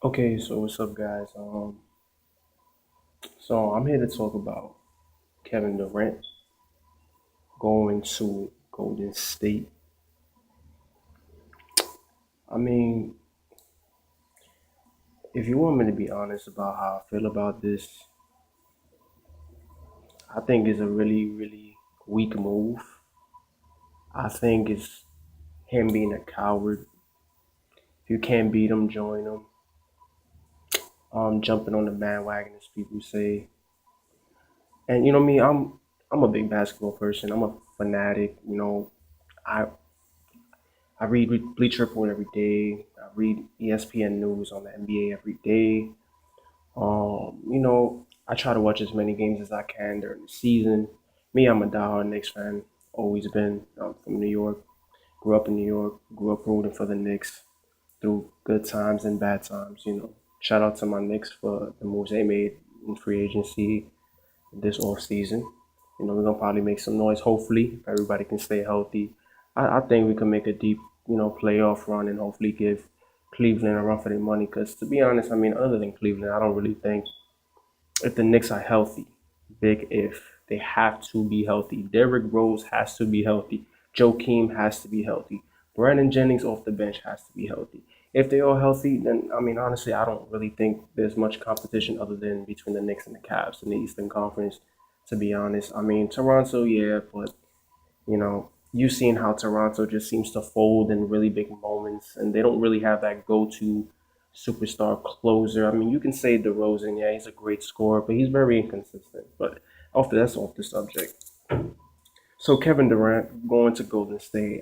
Okay, so what's up, guys? So I'm here to talk about Kevin Durant going to Golden State. I mean, if you want me to be honest about how I feel about this, I think it's a really, really weak move. I think it's him being a coward. If you can't beat him, join him. Jumping on the bandwagon, as people say. And you know me, I'm a big basketball person. I'm a fanatic. I I read Bleacher Report every day. I read ESPN news on the NBA every day. I try to watch as many games as I can during the season. Me, I'm a diehard Knicks fan. Always been. I'm from New York. Grew up in New York. Grew up rooting for the Knicks through good times and bad times. Shout out to my Knicks for the moves they made in free agency this off season. We're gonna probably make some noise. Hopefully, if everybody can stay healthy. I think we can make a deep, playoff run and hopefully give Cleveland a run for their money. Because to be honest, I mean, other than Cleveland, I don't really think if the Knicks are healthy, big if they have to be healthy. Derrick Rose has to be healthy. Joakim has to be healthy. Brandon Jennings off the bench has to be healthy. If they're all healthy, then I mean honestly, I don't really think there's much competition other than between the Knicks and the Cavs in the Eastern Conference. To be honest, I mean Toronto, yeah, but you've seen how Toronto just seems to fold in really big moments, and they don't really have that go-to superstar closer. I mean, you can say DeRozan, yeah, he's a great scorer, but he's very inconsistent. But that's off the subject. So Kevin Durant going to Golden State.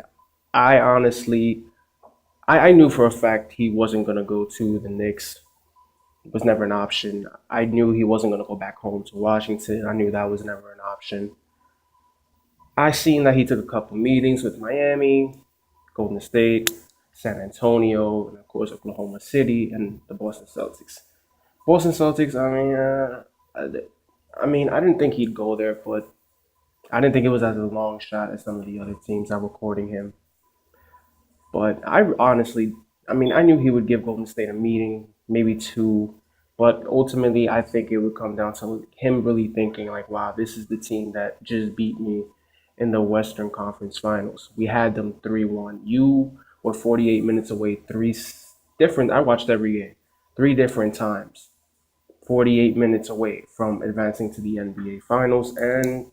I honestly, I knew for a fact he wasn't gonna go to the Knicks. It was never an option. I knew he wasn't gonna go back home to Washington. I knew that was never an option. I seen that he took a couple meetings with Miami, Golden State, San Antonio, and of course Oklahoma City and the Boston Celtics. Boston Celtics. I didn't think he'd go there, but I didn't think it was as a long shot as some of the other teams that were courting him. But I knew he would give Golden State a meeting, maybe two, but ultimately, I think it would come down to him really thinking, like, wow, this is the team that just beat me in the Western Conference Finals. We had them 3-1. You were 48 minutes away, different, I watched every game, three different times, 48 minutes away from advancing to the NBA Finals, and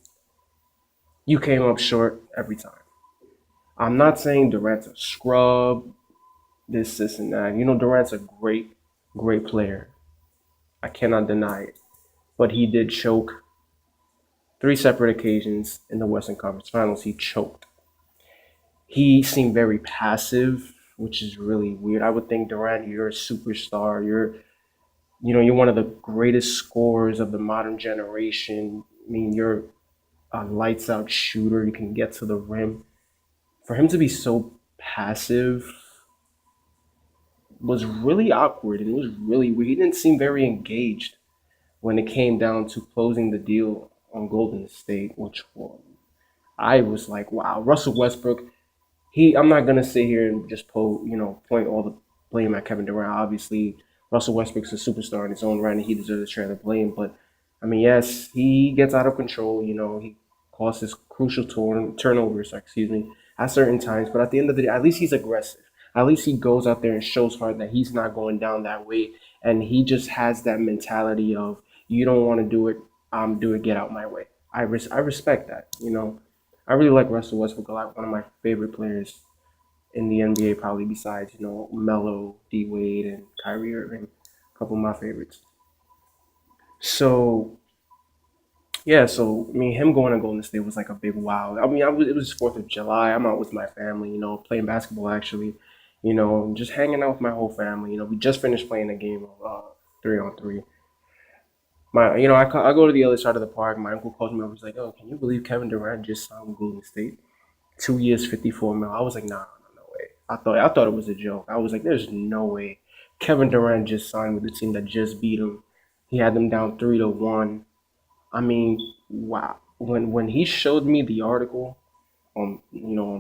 you came up short every time. I'm not saying Durant's a scrub, this, and that. Durant's a great, great player. I cannot deny it. But he did choke three separate occasions in the Western Conference Finals. He choked. He seemed very passive, which is really weird. I would think Durant, you're a superstar. You're one of the greatest scorers of the modern generation. I mean, you're a lights out shooter. You can get to the rim. For him to be so passive was really awkward and it was really weird. He didn't seem very engaged when it came down to closing the deal on Golden State, which one? I was like, wow, Russell Westbrook. I'm not gonna sit here and just point all the blame at Kevin Durant. Obviously, Russell Westbrook's a superstar in his own right, and he deserves to share the blame. But I mean, yes, he gets out of control. He causes crucial turnovers, excuse me, at certain times. But at the end of the day, at least he's aggressive. At least he goes out there and shows hard that he's not going down that way, and he just has that mentality of you don't want to do it, do it, get out my way. I respect that. I really like Russell Westbrook a lot. One of my favorite players in the NBA, probably besides Melo, D Wade, and Kyrie Irving. A couple of my favorites. So yeah, so I mean, him going to Golden State was like a big wow. I mean, it was 4th of July. I'm out with my family, playing basketball actually, and just hanging out with my whole family. We just finished playing a game of 3-on-3. I go to the other side of the park. My uncle calls me up. He's like, "Oh, can you believe Kevin Durant just signed with Golden State? 2 years, 54 mil." I was like, "Nah, no way." I thought it was a joke. I was like, "There's no way." Kevin Durant just signed with the team that just beat him. He had them down 3-1. I mean, wow. When he showed me the article on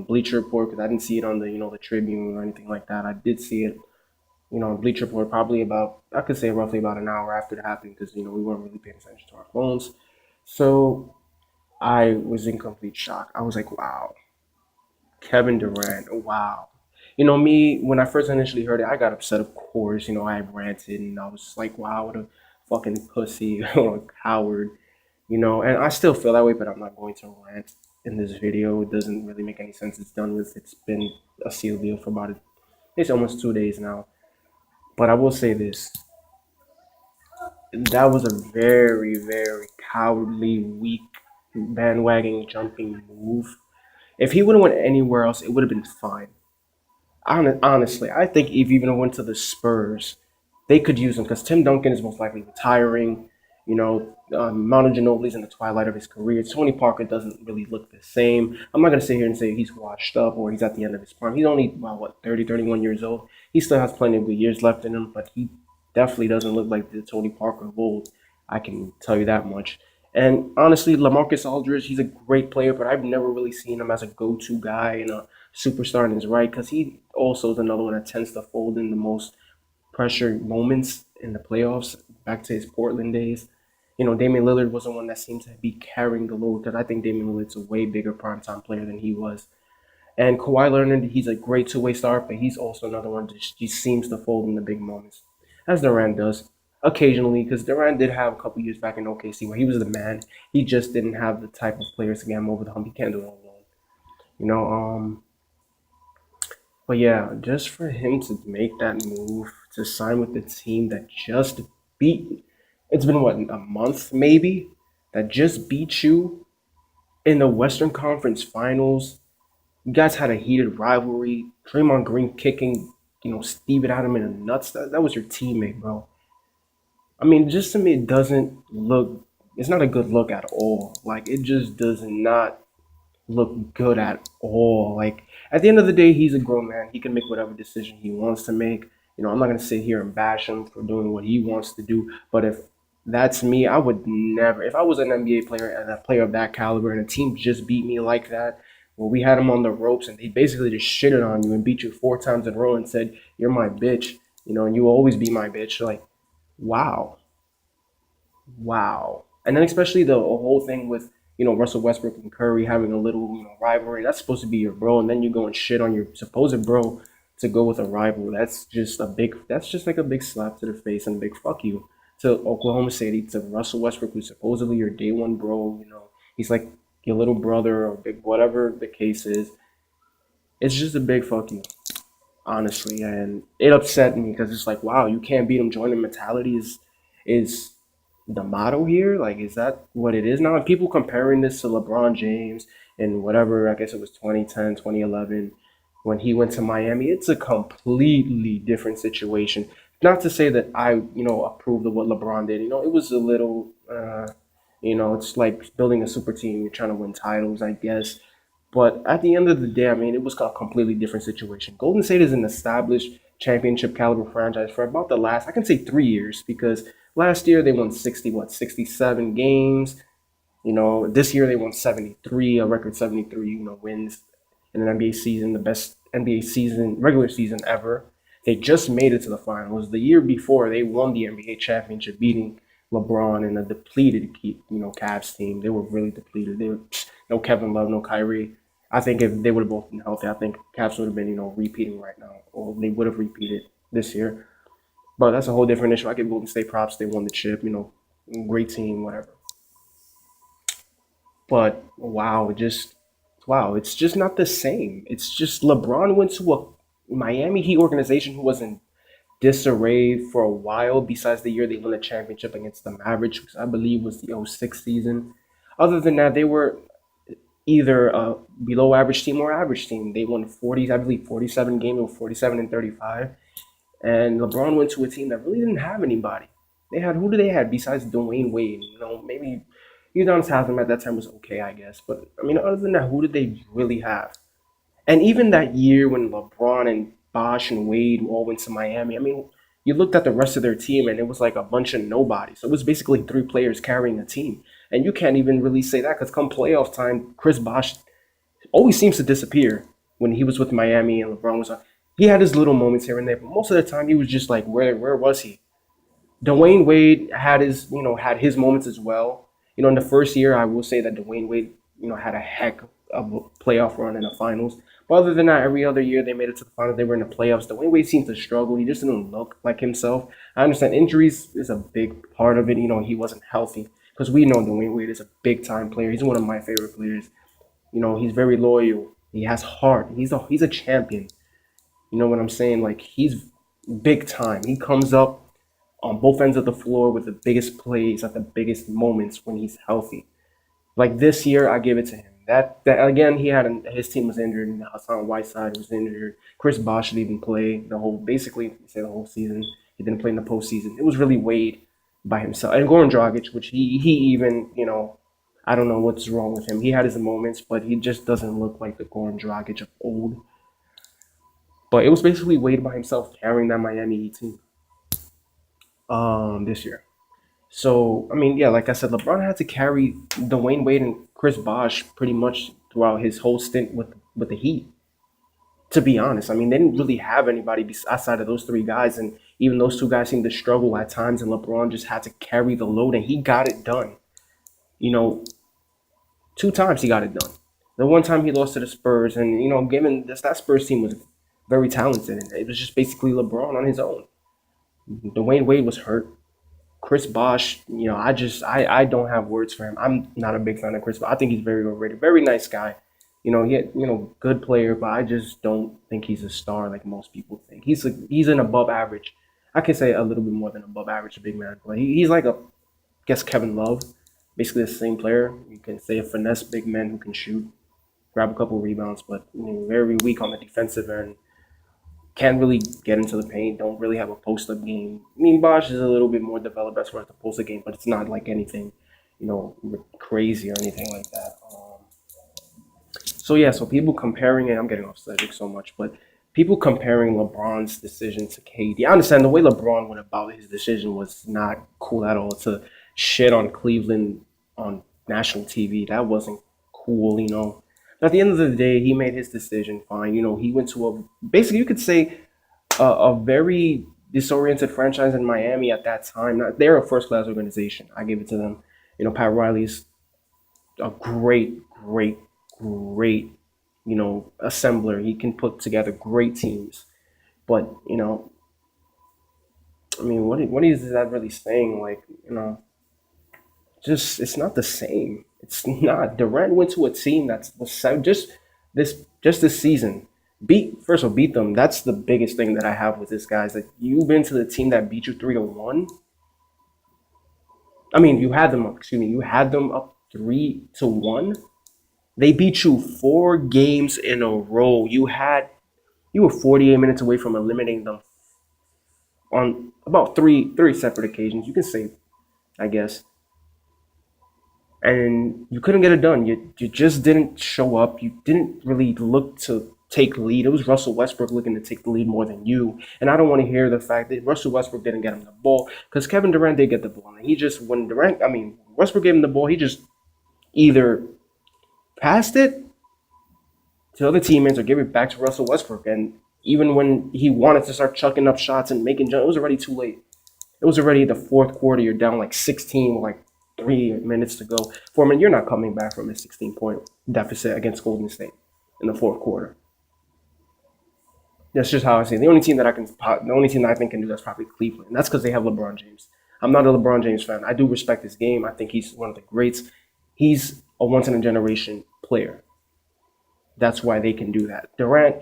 Bleacher Report, because I didn't see it on the Tribune or anything like that. I did see it Bleacher Report probably about, I could say roughly about an hour after it happened because, we weren't really paying attention to our phones. So I was in complete shock. I was like, wow, Kevin Durant, wow. Me, when I first initially heard it, I got upset, of course. I ranted and I was like, wow, what a fucking pussy or a coward. And I still feel that way, but I'm not going to rant in this video. It doesn't really make any sense. It's done with. It's been a sealed deal for about, it's almost 2 days now. But I will say this: that was a very, very cowardly, weak, bandwagon jumping move. If he would have went anywhere else, it would have been fine. Honestly, I think if even went to the Spurs, they could use him because Tim Duncan is most likely retiring. Manu Ginobili's in the twilight of his career. Tony Parker doesn't really look the same. I'm not going to sit here and say he's washed up or he's at the end of his prime. He's only, well, what, 30, 31 years old. He still has plenty of good years left in him, but he definitely doesn't look like the Tony Parker of old. I can tell you that much. And honestly, LaMarcus Aldridge, he's a great player, but I've never really seen him as a go-to guy and a superstar in his right because he also is another one that tends to fold in the most pressure moments in the playoffs back to his Portland days. Damian Lillard was the one that seemed to be carrying the load because I think Damian Lillard's a way bigger primetime player than he was. And Kawhi Leonard, he's a great two-way star, but he's also another one that just seems to fold in the big moments, as Durant does occasionally. Because Durant did have a couple years back in OKC where he was the man. He just didn't have the type of players to get him over the hump. He can't do it alone. You know, um, but yeah, just for him to make that move to sign with the team that just beat, it's been what, a month maybe, that just beat you in the Western Conference Finals. You guys had a heated rivalry. Draymond Green kicking, Steven Adams in the nuts. That was your teammate, bro. I mean, just to me, it doesn't look. It's not a good look at all. Like it just does not look good at all. Like at the end of the day, he's a grown man. He can make whatever decision he wants to make. I'm not gonna sit here and bash him for doing what he wants to do. But if that's me, I would never. If I was an NBA player and a player of that caliber, and a team just beat me like that, well, we had him on the ropes, and they basically just shitted on you and beat you 4 times in a row and said you're my bitch. And you will always be my bitch. Like, wow. Wow. And then especially the whole thing with, Russell Westbrook and Curry having a little, rivalry. That's supposed to be your bro, and then you go and shit on your supposed bro to go with a rival. That's just like a big slap to the face and a big fuck you to Oklahoma City, to Russell Westbrook, who's supposedly your day one bro. He's like your little brother or big, whatever the case is. It's just a big fuck you, honestly, and it upset me because it's like, wow, you can't beat them. Joining mentality is the motto here. Like, is that what it is now? And people comparing this to LeBron James and whatever, I guess it was 2010, 2011, when he went to Miami. It's a completely different situation. Not to say that I, approved of what LeBron did. It was a little, it's like building a super team. You're trying to win titles, I guess. But at the end of the day, I mean, it was a completely different situation. Golden State is an established championship caliber franchise for about the last, I can say 3 years, because last year they won 67 games. This year they won 73, a record 73, wins in an NBA season, the best NBA season, regular season ever. They just made it to the finals. The year before, they won the NBA championship, beating LeBron and a depleted, Cavs team. They were really depleted. They were no Kevin Love, no Kyrie. I think if they would have both been healthy, I think Cavs would have been, repeating right now, or they would have repeated this year. But that's a whole different issue. I give Golden State props. They won the chip, great team, whatever. But wow, it's just not the same. It's just LeBron went to a Miami Heat organization who was in disarray for a while, besides the year they won the championship against the Mavericks, which I believe was the '06 season. Other than that, they were either a below average team or average team. They won 40, I believe 47 games or 47 and 35. And LeBron went to a team that really didn't have anybody. They had, who do they have besides Dwayne Wade? Maybe Udonis Haslem at that time was okay, I guess. But I mean, other than that, who did they really have? And even that year when LeBron and Bosh and Wade all went to Miami, I mean, you looked at the rest of their team and it was like a bunch of nobody. So it was basically three players carrying a team. And you can't even really say that because come playoff time, Chris Bosh always seems to disappear when he was with Miami and LeBron was on. He had his little moments here and there, but most of the time he was just like, where was he? Dwayne Wade had his moments as well. In the first year, I will say that Dwayne Wade, had a heck of a playoff run in the finals. But other than that, every other year they made it to the finals. They were in the playoffs. Dwayne Wade seemed to struggle. He just didn't look like himself. I understand injuries is a big part of it. He wasn't healthy because we know Dwayne Wade is a big time player. He's one of my favorite players. He's very loyal. He has heart. He's a champion. You know what I'm saying? Like he's big time. He comes up on both ends of the floor with the biggest plays at the biggest moments when he's healthy. Like this year, I give it to him. That again, his team was injured, and Hassan Whiteside was injured. Chris Bosh didn't even play basically say the whole season. He didn't play in the postseason. It was really Wade by himself, and Goran Dragic, which he even I don't know what's wrong with him. He had his moments, but he just doesn't look like the Goran Dragic of old. But it was basically Wade by himself carrying that Miami Heat team this year. So I mean, yeah, like I said, LeBron had to carry Dwayne Wade and Chris Bosh pretty much throughout his whole stint with the Heat. To be honest, I mean, they didn't really have anybody outside of those three guys, and even those two guys seemed to struggle at times, and LeBron just had to carry the load, and he got it done. You know, two times he got it done. The one time he lost to the Spurs, and given this that Spurs team was very talented, and it was just basically LeBron on his own. Dwayne Wade was hurt. Chris Bosh, I don't have words for him. I'm not a big fan of Chris Bosh. I think he's very overrated. Very nice guy. Good player, but I just don't think he's a star like most people think. He's an above average. I can say a little bit more than above average big man, but he's like guess Kevin Love, basically the same player. You can say a finesse big man who can shoot, grab a couple rebounds, but very weak on the defensive end. Can't really get into the paint. Don't really have a post up game. I mean, Bosh is a little bit more developed as far as the post up game, but it's not like anything, crazy or anything like that. So yeah, so people comparing it. I'm getting off subject so much, but people comparing LeBron's decision to KD. I understand the way LeBron went about his decision was not cool at all. To shit on Cleveland on national TV, that wasn't cool. But at the end of the day, he made his decision. Fine, he went to basically you could say a very disoriented franchise in Miami at that time. They're a first class organization. I give it to them. Pat Riley's a great, assembler. He can put together great teams. But I mean, what is that really saying? Like, just it's not the same. It's not. Durant went to a team that's just this season. Beat them. That's the biggest thing that I have with this guy. Is that you've been to the team that beat you 3-1. I mean, you had them up. Excuse me. You had them up 3-1. They beat you 4 games in a row. You were 48 minutes away from eliminating them on about three separate occasions. You can say, I guess, and you couldn't get it done. You just didn't show up. You didn't really look to take the lead. It was Russell Westbrook looking to take the lead more than you. And I don't want to hear the fact that Russell Westbrook didn't get him the ball because Kevin Durant did get the ball. And Westbrook gave him the ball, he just either passed it to other teammates or gave it back to Russell Westbrook. And even when he wanted to start chucking up shots and making jumps, it was already too late. It was already the fourth quarter. You're down like 16 with like 3 minutes to go. Foreman, you're not coming back from a 16-point deficit against Golden State in the fourth quarter. That's just how I see it. The only team that I think can do that's probably Cleveland. And that's because they have LeBron James. I'm not a LeBron James fan. I do respect his game. I think he's one of the greats. He's a once in a generation player. That's why they can do that. Durant,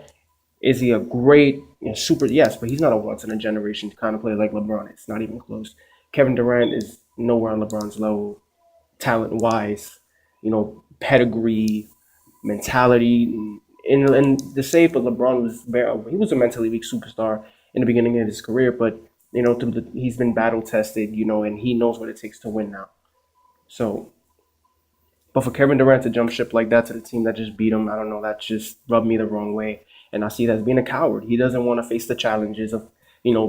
is he a great super? Yes, but he's not a once in a generation kind of player like LeBron is. Not even close. Kevin Durant is nowhere on LeBron's level, talent wise. Pedigree, mentality, and the save. But LeBron he was a mentally weak superstar in the beginning of his career, but he's been battle tested, and he knows what it takes to win now. So, but for Kevin Durant to jump ship like that to the team that just beat him, I don't know, that just rubbed me the wrong way. And I see that as being a coward. He doesn't want to face the challenges of,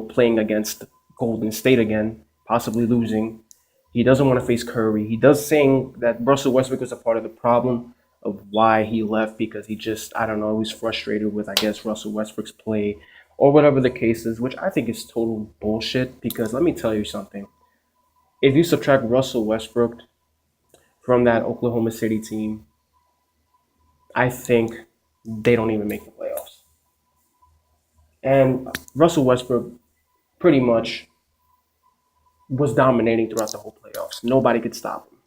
playing against Golden State again, possibly losing. He doesn't want to face Curry. He does saying that Russell Westbrook was a part of the problem of why he left because he just, I don't know, he was frustrated with, I guess, Russell Westbrook's play. or whatever the case is, which I think is total bullshit. Because let me tell you something: if you subtract Russell Westbrook from that Oklahoma City team, I think they don't even make the playoffs. And Russell Westbrook pretty much was dominating throughout the whole playoffs. Nobody could stop him.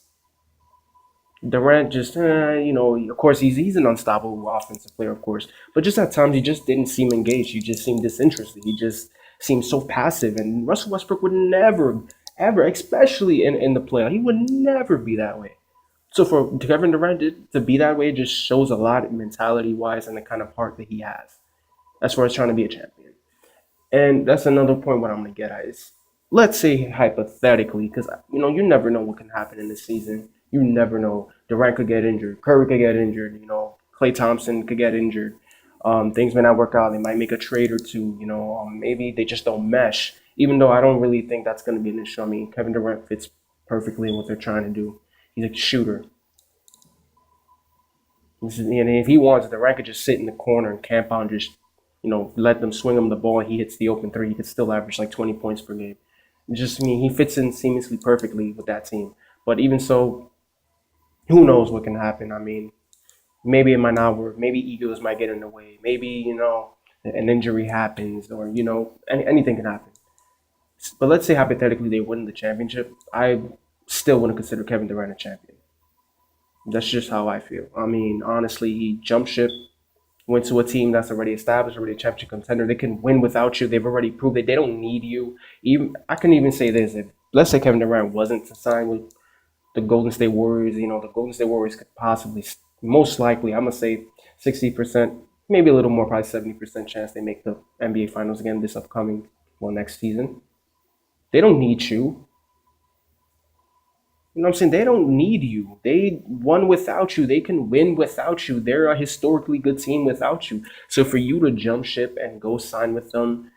Durant just, of course, he's an unstoppable offensive player, of course, but just at times he just didn't seem engaged. He just seemed disinterested. He just seemed so passive. And Russell Westbrook would never, ever, especially in the playoff, he would never be that way. So for Kevin Durant to be that way just shows a lot mentality wise and the kind of heart that he has as far as trying to be a champion. And that's another point what I'm gonna get at is, let's say hypothetically, because you never know what can happen in this season. You never know. Durant could get injured. Curry could get injured. Clay Thompson could get injured. Things may not work out. They might make a trade or two. Maybe they just don't mesh. Even though I don't really think that's going to be an issue. I mean, Kevin Durant fits perfectly in what they're trying to do. He's a shooter. And if he wants, Durant could just sit in the corner and camp out and just, let them swing him the ball. And he hits the open three. He could still average like 20 points per game. Just, I mean, he fits in seamlessly perfectly with that team. But even so, who knows what can happen? I mean, maybe it might not work. Maybe egos might get in the way. Maybe, an injury happens or, anything can happen. But let's say hypothetically they win the championship. I still wouldn't consider Kevin Durant a champion. That's just how I feel. I mean, honestly, he jumped ship, went to a team that's already established, already a championship contender. They can win without you. They've already proved that they don't need you. Even I can even say this: if let's say Kevin Durant wasn't to sign with the Golden State Warriors, the Golden State Warriors could possibly, most likely, I'm gonna say 60%, maybe a little more, probably 70% chance they make the NBA Finals again this upcoming, next season. They don't need you. You know what I'm saying? They don't need you. They won without you. They can win without you. They're a historically good team without you. So for you to jump ship and go sign with them,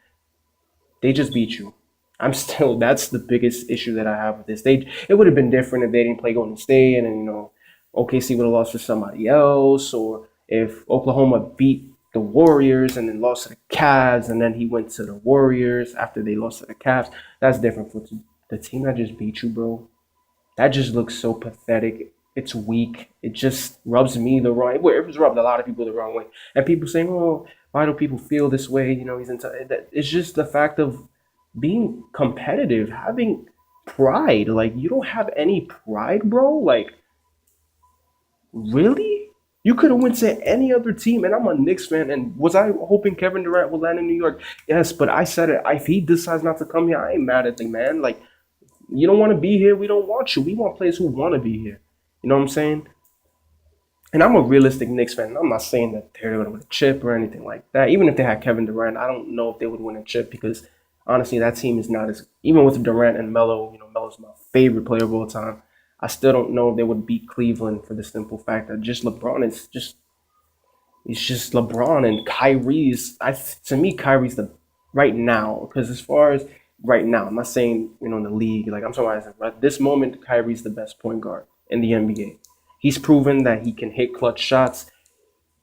they just beat you. I'm still that's the biggest issue that I have with this. It would have been different if they didn't play Golden State and then OKC would have lost to somebody else, or if Oklahoma beat the Warriors and then lost to the Cavs and then he went to the Warriors after they lost to the Cavs. That's different for the team that just beat you, bro. That just looks so pathetic. It's weak. It just rubs me the wrong way. It was rubbed a lot of people the wrong way. And people saying, "Oh, why do people feel this way?" He's into that. It's just the fact of being competitive, having pride. Like you don't have any pride, bro. Like really? You could have went to any other team, and I'm a Knicks fan. And was I hoping Kevin Durant would land in New York? Yes, but I said it. If he decides not to come here, I ain't mad at the man. Like you don't want to be here, we don't want you. We want players who want to be here. You know what I'm saying? And I'm a realistic Knicks fan. I'm not saying that they're going to win a chip or anything like that. Even if they had Kevin Durant, I don't know if they would win a chip because honestly, that team is not as even with Durant and Melo. Melo's my favorite player of all time. I still don't know if they would beat Cleveland for the simple fact that just LeBron is just it's just LeBron and Kyrie's. To me, Kyrie's the right now because as far as right now, I'm not saying in the league. Like I'm talking about at this moment, Kyrie's the best point guard in the NBA. He's proven that he can hit clutch shots.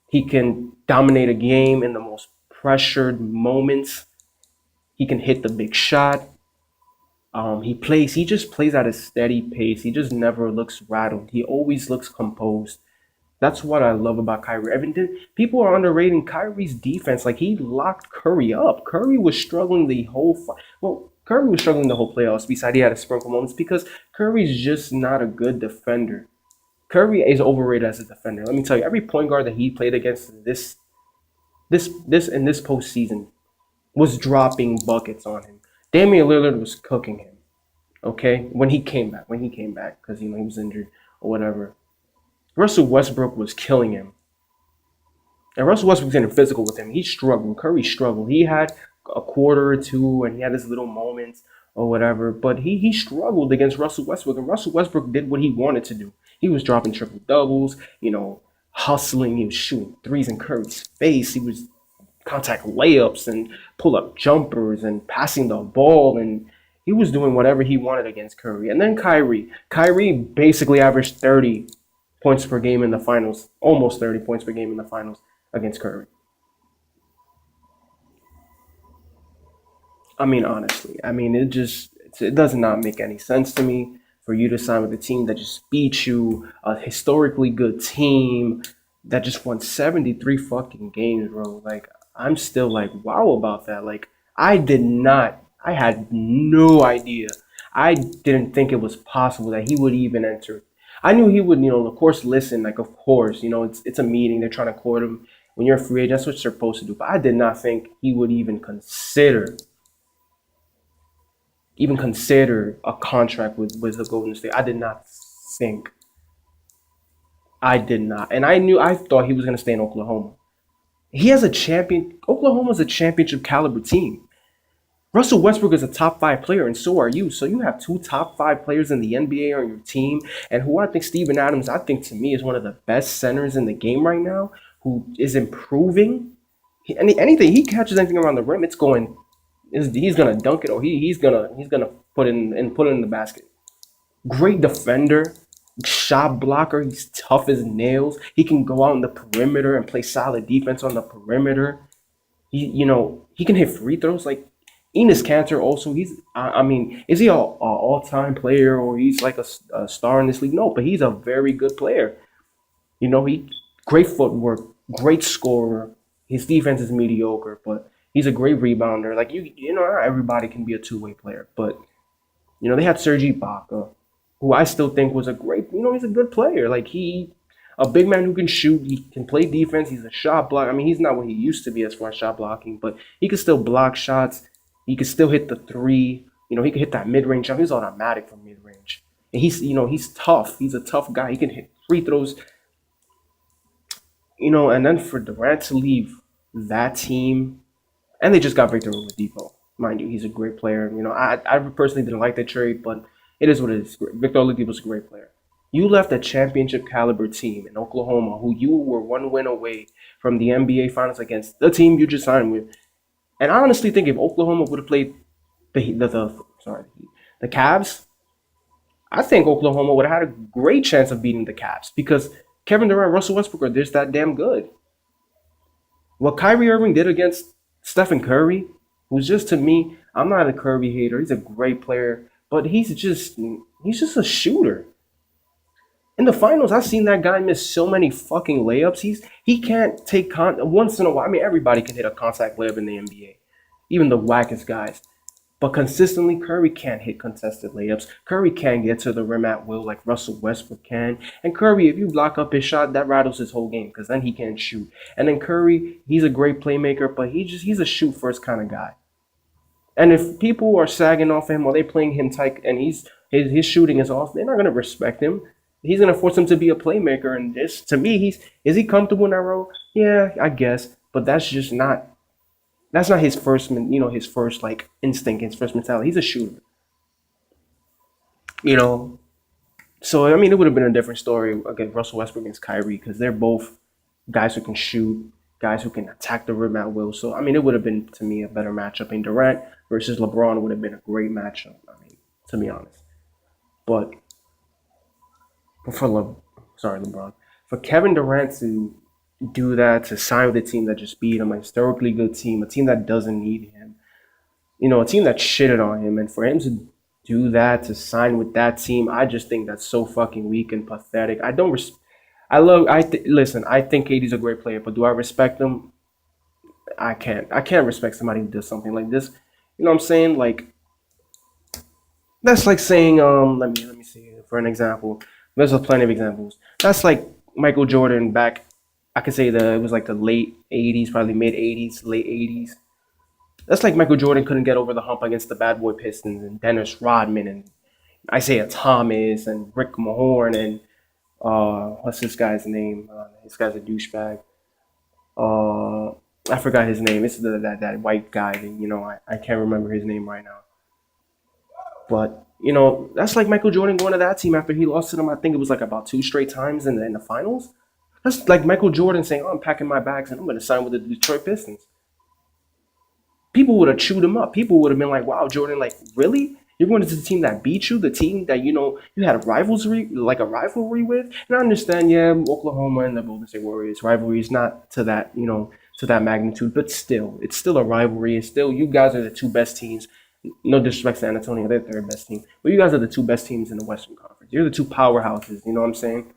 He can dominate a game in the most pressured moments. He can hit the big shot. He just plays at a steady pace. He just never looks rattled. He always looks composed. That's what I love about Kyrie. I mean, people are underrating Kyrie's defense. Like he locked Curry up. Curry was struggling the whole. Well, Curry was struggling the whole playoffs. Besides, he had a sprinkle moments because Curry's just not a good defender. Curry is overrated as a defender. Let me tell you, every point guard that he played against this in this postseason was dropping buckets on him. Damian Lillard was cooking him. Okay, when he came back, because he was injured or whatever. Russell Westbrook was killing him. And Russell Westbrook's getting physical with him. He struggled. Curry struggled. He had a quarter or two and he had his little moments or whatever. But he struggled against Russell Westbrook. And Russell Westbrook did what he wanted to do. He was dropping triple doubles, hustling. He was shooting threes in Curry's face. He was contact layups and pull up jumpers and passing the ball. And he was doing whatever he wanted against Curry. And then Kyrie. Kyrie basically averaged 30 points per game in the finals, almost 30 points per game in the finals against Curry. I mean, honestly, I mean, it does not make any sense to me for you to sign with a team that just beat you, a historically good team that just won 73 fucking games, bro. Like, I'm still like, wow about that. Like, I had no idea. I didn't think it was possible that he would even enter. I knew he would, of course, listen. Like, of course, it's a meeting. They're trying to court him. When you're a free agent, that's what you're supposed to do. But I did not think he would even consider a contract with the Golden State. I did not think. I did not. And I thought he was going to stay in Oklahoma. He has a champion. Oklahoma's a championship caliber team. Russell Westbrook is a top five player, and so are you. So you have two top five players in the NBA on your team, and who I think Steven Adams, I think to me is one of the best centers in the game right now, who is improving. Anything he catches anything around the rim, it's going. He's gonna dunk it, or he's gonna put it in the basket. Great defender, shot blocker. He's tough as nails. He can go out in the perimeter and play solid defense on the perimeter. He can hit free throws. Like Enos Cantor, also I mean, is he a all time player or he's like a star in this league? No, but he's a very good player. He great footwork, great scorer. His defense is mediocre, but he's a great rebounder. Like not everybody can be a two-way player, but they had Serge Ibaka, who I still think was a great. He's a good player. Like a big man who can shoot. He can play defense. He's a shot blocker. I mean, he's not what he used to be as far as shot blocking, but he can still block shots. He can still hit the three. He can hit that mid-range shot. He's automatic from mid-range. And he's tough. He's a tough guy. He can hit free throws. And then for Durant to leave that team, and they just got Victor Oladipo. Mind you, he's a great player. I personally didn't like that trade, but it is what it is. Victor Oladipo is a great player. You left a championship caliber team in Oklahoma, who you were one win away from the NBA Finals against the team you just signed with. And I honestly think if Oklahoma would have played the Cavs, I think Oklahoma would have had a great chance of beating the Cavs because Kevin Durant, Russell Westbrook are just that damn good. What Kyrie Irving did against Stephen Curry was just, to me, I'm not a Curry hater. He's a great player, but he's just a shooter. In the finals, I've seen that guy miss so many fucking layups. He can't take once in a while. I mean, everybody can hit a contact layup in the NBA, even the wackest guys. But consistently, Curry can't hit contested layups. Curry can't get to the rim at will like Russell Westbrook can. And Curry, if you block up his shot, that rattles his whole game because then he can't shoot. And then Curry, he's a great playmaker, but he's a shoot first kind of guy. And if people are sagging off him or they playing him tight and his shooting is off, they're not gonna respect him. He's gonna force him to be a playmaker. And this, to me, is he comfortable in that role? Yeah, I guess. But that's not his first, his first like instinct, his first mentality. He's a shooter, you know. So I mean, it would have been a different story against Russell Westbrook against Kyrie because they're both guys who can shoot, guys who can attack the rim at will. So I mean, it would have been to me a better matchup. And Durant versus LeBron would have been a great matchup. I mean, to be honest, but for LeBron, for Kevin Durant to do that, to sign with a team that just beat him, a historically good team, a team that doesn't need him, a team that shitted on him, and for him to do that, to sign with that team, I just think that's so fucking weak and pathetic. I don't. Listen. I think KD's a great player, but do I respect him? I can't. I can't respect somebody who does something like this. You know what I'm saying? Like that's like saying let me see for an example. There's plenty of examples. That's like Michael Jordan back. I could say it was like the late '80s, probably mid '80s, late '80s. That's like Michael Jordan couldn't get over the hump against the Bad Boy Pistons and Dennis Rodman and Isaiah Thomas and Rick Mahorn and what's this guy's name? This guy's a douchebag. I forgot his name. It's that white guy. I can't remember his name right now. But that's like Michael Jordan going to that team after he lost to them. I think it was like about two straight times in the finals. That's like Michael Jordan saying, "Oh, I'm packing my bags and I'm going to sign with the Detroit Pistons." People would have chewed him up. People would have been like, "Wow, Jordan, like really? You're going to the team that beat you, the team that you had a rivalry with." And I understand, yeah, Oklahoma and the Golden State Warriors rivalry is not to to that magnitude, but still, it's still a rivalry. It's still you guys are the two best teams. No disrespect to San Antonio, they're third best team, but you guys are the two best teams in the Western Conference. You're the two powerhouses. You know what I'm saying?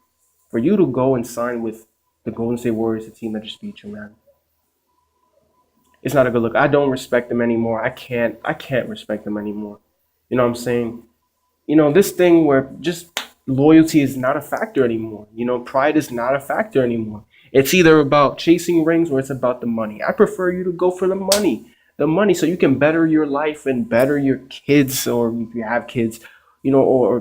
For you to go and sign with the Golden State Warriors, the team that just beat you, man, it's not a good look. I don't respect them anymore. I can't respect them anymore. You know what I'm saying? This thing where just loyalty is not a factor anymore. Pride is not a factor anymore. It's either about chasing rings or it's about the money. I prefer you to go for the money. The money so you can better your life and better your kids, or if you have kids, or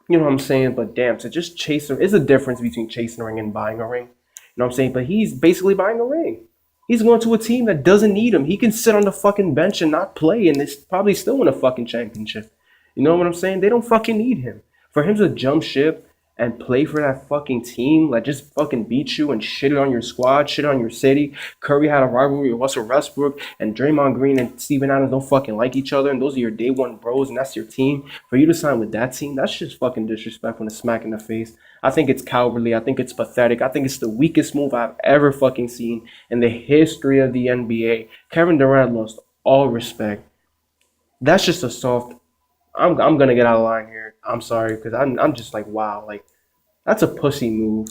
you know what I'm saying? But damn, to just chase a, it's a difference between chasing a ring and buying a ring. You know what I'm saying? But he's basically buying a ring. He's going to a team that doesn't need him. He can sit on the fucking bench and not play, and it's probably still win a fucking championship. You know what I'm saying? They don't fucking need him. For him to jump ship and play for that fucking team, like just fucking beat you and shit on your squad, shit on your city. Curry had a rivalry with Russell Westbrook, and Draymond Green and Steven Adams don't fucking like each other, and those are your day one bros, and that's your team. For you to sign with that team, that's just fucking disrespectful and a smack in the face. I think it's cowardly. I think it's pathetic. I think it's the weakest move I've ever fucking seen in the history of the NBA. Kevin Durant lost all respect. That's just a soft. I'm gonna get out of line here. I'm sorry because I'm just like wow, like that's a pussy move.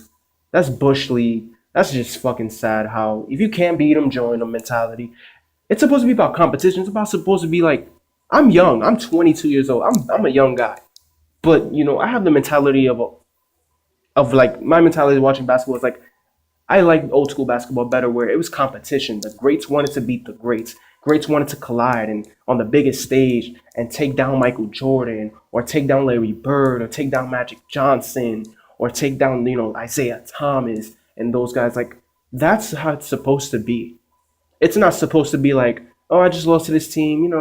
That's bush league. That's just fucking sad. How if you can't beat them, join them mentality. It's supposed to be about competition. It's about supposed to be like I'm young. I'm 22 years old. I'm a young guy, but I have the mentality of like my mentality watching basketball is like I like old school basketball better where it was competition. The greats wanted to beat the greats. Greats wanted to collide and on the biggest stage and take down Michael Jordan or take down Larry Bird or take down Magic Johnson or take down, Isaiah Thomas and those guys. Like that's how it's supposed to be. It's not supposed to be like, oh, I just lost to this team.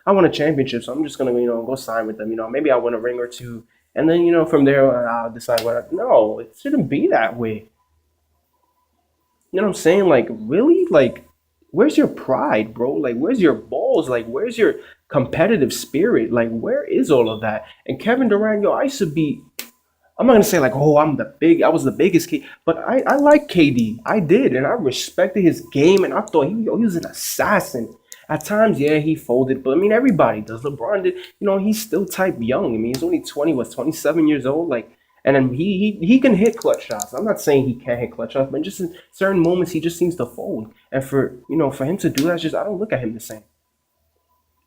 I won a championship, so I'm just gonna, go sign with them. Maybe I win a ring or two, and then, from there I'll decide what. No, it shouldn't be that way. You know what I'm saying? Like, really? Like, where's your pride, bro? Like, where's your balls? Like, where's your competitive spirit? Like, where is all of that? And Kevin Durant, yo, I used to be. I'm not gonna say like, oh, I was the biggest kid, but I like KD. I did, and I respected his game, and I thought he was an assassin. At times, yeah, he folded, but I mean, everybody does. LeBron did, he's still type young. I mean, he's only 20, was 27 years old, like, and then he can hit clutch shots. I'm not saying he can't hit clutch shots, but just in certain moments, he just seems to fold. And for him to do that, just I don't look at him the same.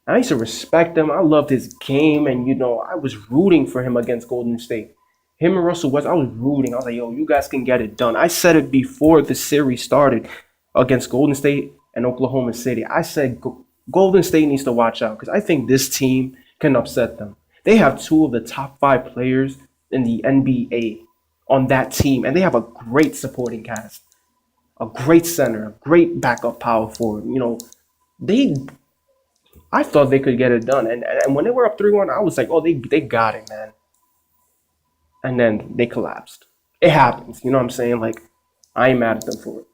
I used to respect him. I loved his game, and I was rooting for him against Golden State. Him and Russell West, I was rooting. I was like, yo, you guys can get it done. I said it before the series started against Golden State and Oklahoma City. I said Golden State needs to watch out because I think this team can upset them. They have two of the top five players in the NBA on that team, and they have a great supporting cast, a great center, a great backup power forward. They I thought they could get it done. And when they were up 3-1, I was like, oh, they got it, man. And then they collapsed. It happens. You know what I'm saying? Like, I ain't mad at them for it.